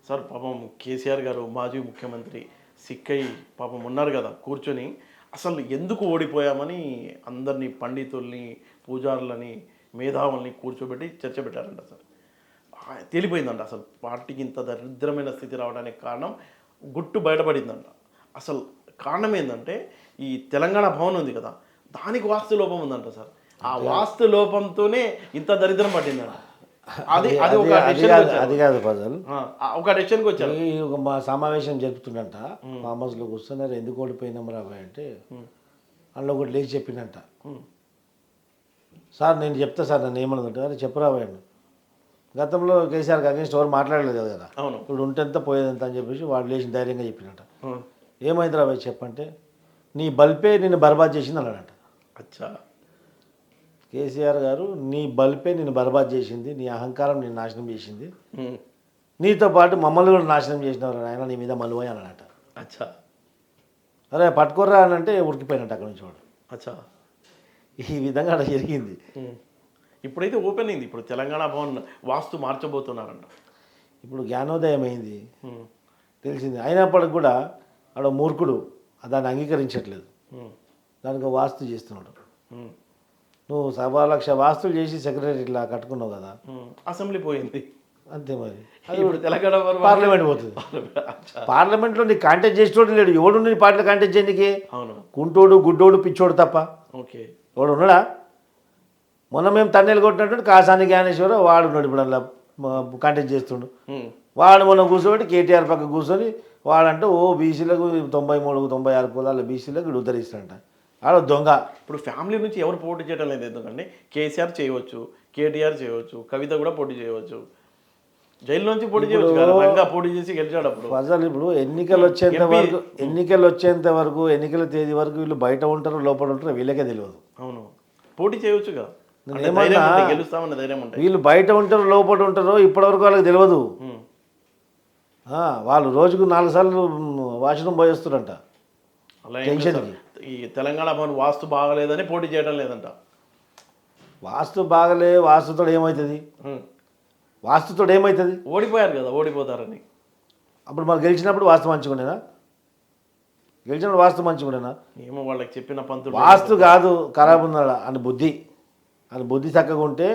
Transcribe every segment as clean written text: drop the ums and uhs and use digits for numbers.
Sir పాపం కేసీఆర్ గారు మాజీ ముఖ్యమంత్రి సిక్కయ్య పాపం ఉన్నారు కదా కూర్చొని అసలు ఎందుకు ఓడిపోయామని అందరినీ పండితుల్ని పూజారులని మేధావుల్ని కూర్చోబెట్టి చర్చ పెట్టారంట సార్. తేలిపోయిందంట అసలు పార్టీకి ఇంత దరిద్రమైన స్థితి రావడానికి కారణం గుట్టు బయటపడిందంట. అసలు కారణం ఏంటంటే ఈ తెలంగాణ భవన్ ఉంది కదా దానికి వాస్తు లోపం ఉందంట సార్. ఆ వాస్తు లోపంతోనే ఇంత దరిద్రం పట్టిందంట. అది అది ఒక అది కాదు పజల్, ఒక డెసిషన్కి వచ్చారు. మా సమావేశం జరుపుతుండంట, ఫామ్ హౌస్లో కూర్చున్నారు. ఎందుకు ఓడిపోయినాం రాబాయ్ అంటే అందులో ఒకటి లేచి చెప్పిందంట, సార్ నేను చెప్తా సార్ నన్ను ఏమన్నదంటే, అరే చెప్పరాబాయ్, గతంలో కేసీఆర్కి అగేన్స్ట్ ఎవరు మాట్లాడలేదు కదా, అవును ఇప్పుడు ఉంటెంత పోయేదంత అని చెప్పేసి వాడు లేచి ధైర్యంగా చెప్పినట్ట. ఏమైంది రాబాయ్ చెప్పంటే, నీ బల్పే నిన్ను బర్బాద్ చేసింది అన్నాడంట. అచ్చా, కేసీఆర్ గారు నీ బల్పే నిన్ను బర్బాద్ చేసింది, నీ అహంకారం నేను నాశనం చేసింది, నీతో పాటు మమ్మల్ని కూడా నాశనం చేసినవారు ఆయన, నీ మీద మలువై అన్నాడట. అచ్చా, అరే పట్టుకోర్రా అని అంటే ఉడికిపోయినట్టు అక్కడి నుంచి వాడు. అచ్చా, ఈ విధంగా అలా జరిగింది. ఇప్పుడైతే ఓపెన్ అయింది, ఇప్పుడు తెలంగాణ భవన్ వాస్తు మార్చబోతున్నారంట. ఇప్పుడు జ్ఞానోదయం అయింది తెలిసింది. అయినప్పటికి కూడా ఆడ మూర్ఖుడు దాన్ని అంగీకరించట్లేదు, దానికి వాస్తు చేస్తున్నాడు. నువ్వు 1,00,000 వాస్తులు చేసి సెక్రటరీలా కట్టుకున్నావు కదా, అసెంబ్లీ పోయింది అంతే. మరి అది ఇప్పుడు తెలంగాణ పార్లమెంట్ పోతుంది. పార్లమెంట్లో నీకు కాంటాక్ట్ చేసేటోడు లేడు. ఎవడు నీ పార్టీలో కాంటాక్ట్ చేయడానికి? అవును, కుంటోడు గుడ్డోడు పిచ్చోడు తప్ప ఓకే వాడు ఉన్నాడా? మొన్న మేము తన్నెలు కొట్టినట్టు కాసాని జ్ఞానేశ్వర వాడు ఉన్నాడు. ఇప్పుడు అలా కాంటాక్ట్ చేస్తుండు. వాడు మొన్న కూర్చోబెట్టి కేటీఆర్ పక్క కూర్చొని వాడంటే ఓ బీసీలకు 93 96 కులాల బీసీలకు వీడు ఉద్ధరిస్తాడంట. ఆడ దొంగ. ఇప్పుడు ఫ్యామిలీ నుంచి ఎవరు పోటీ చేయడం లేదు. ఎందుకంటే కేసీఆర్ చేయవచ్చు, కేటీఆర్ చేయవచ్చు, కవిత కూడా పోటీ చేయవచ్చు, జైలు నుంచి పోటీ చేయవచ్చు, రంగా పోటీ చేసి గెలిచాడు. అప్పుడు అసలు ఇప్పుడు ఎన్నికలు వచ్చేంత వరకు ఎన్నికల తేదీ వరకు వీళ్ళు బయట ఉంటారో లోపల ఉంటారో వీళ్ళకే తెలియదు. అవును, పోటీ చేయవచ్చుగా, గెలుస్తామన్న ధైర్యం ఉంటుంది. వీళ్ళు బయట ఉంటారో లోపల ఉంటారో ఇప్పటివరకు వాళ్ళకి తెలియదు. వాళ్ళు రోజుకు 4 సార్లు వాష్రూమ్ పోయి వస్తారంట. ఈ తెలంగాణ భవన్ వాస్తు బాగలేదని పోటీ చేయడం లేదంట. వాస్తుతో ఏమవుతుంది? వాస్తుతో ఏమవుతుంది? ఓడిపోయారు కదా, ఓడిపోతారని. అప్పుడు మరి గెలిచినప్పుడు వాస్తు మంచిగుండేనా? గెలిచినప్పుడు వాస్తు మంచిగుండేనా? ఏమో వాళ్ళకి చెప్పిన పంతులు వాస్తు కాదు ఖరాబ్ ఉన్నాడా అని బుద్ధి చక్కగా ఉంటే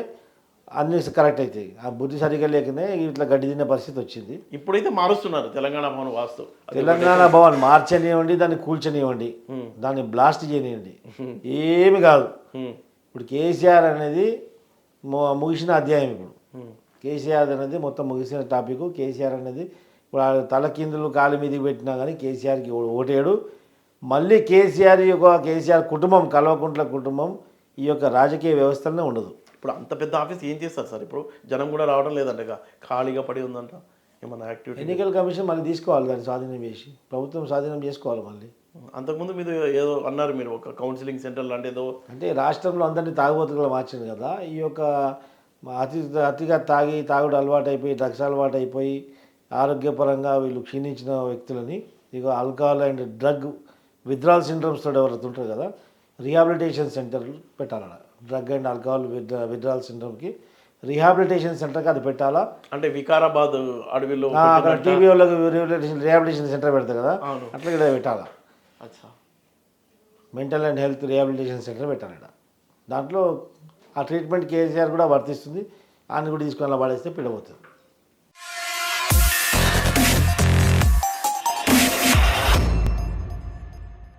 అన్నీ కరెక్ట్ అవుతాయి. ఆ బుద్ధి సరిగ్గా లేకనే ఇట్లా గడ్డి తినే పరిస్థితి వచ్చింది. ఇప్పుడైతే మారుస్తున్నారు తెలంగాణ భవన్ వాస్తు. తెలంగాణ భవన్ మార్చనివ్వండి, దాన్ని కూల్చనివ్వండి, దాన్ని బ్లాస్ట్ చేయనివ్వండి, ఏమి కాదు. ఇప్పుడు కేసీఆర్ అనేది ముగిసిన అధ్యాయం. ఇప్పుడు కేసీఆర్ అనేది మొత్తం ముగిసిన టాపిక్. కేసీఆర్ అనేది ఇప్పుడు తలకిందులు కాలు మీదకి పెట్టినా కానీ కేసీఆర్కి ఓటేడు. మళ్ళీ కేసీఆర్ కుటుంబం, కల్వకుంట్ల కుటుంబం ఈ యొక్క రాజకీయ వ్యవస్థలోనే ఉండదు. ఇప్పుడు అంత పెద్ద ఆఫీస్ ఏం చేస్తారు సార్? ఇప్పుడు జనం కూడా రావడం లేదంట, ఖాళీగా పడి ఉందంట. ఏమన్నా యాక్టివిటీ? ఎన్నికల కమిషన్ మళ్ళీ తీసుకోవాలి, దాన్ని స్వాధీనం చేసి ప్రభుత్వం స్వాధీనం చేసుకోవాలి మళ్ళీ. అంతకుముందు మీరు ఏదో అన్నారు, మీరు ఒక కౌన్సిలింగ్ సెంటర్ లాంటి ఏదో, అంటే రాష్ట్రంలో అందరినీ తాగుబోతులుగా మార్చింది కదా. ఈ యొక్క అతిగా తాగుడు అలవాటు అయిపోయి, డ్రగ్స్ అలవాటు అయిపోయి ఆరోగ్యపరంగా వీళ్ళు క్షీణించిన వ్యక్తులని ఇక alcohol and drug withdrawal syndromes తోటి ఎవరైతే ఉంటారు కదా, రిహాబిలిటేషన్ సెంటర్ పెట్టాలన్న. డ్రగ్ అండ్ ఆల్కహాల్ విత్డ్రాల్ సిండ్రోమ్కి రిహాబిలిటేషన్ సెంటర్కి అది పెట్టాలా. అంటే వికారాబాద్ అడవిలో అక్కడ టీవీ వాళ్ళకి రిహాబిలిటేషన్ సెంటర్ పెడతారు కదా, అట్లా ఇక్కడ పెట్టాలా. Mental and health rehabilitation centre పెట్టాలట. దాంట్లో ఆ ట్రీట్మెంట్ కేసీఆర్ కూడా వర్తిస్తుంది. ఆయన కూడా తీసుకొని పడేస్తే పిడబోతుంది.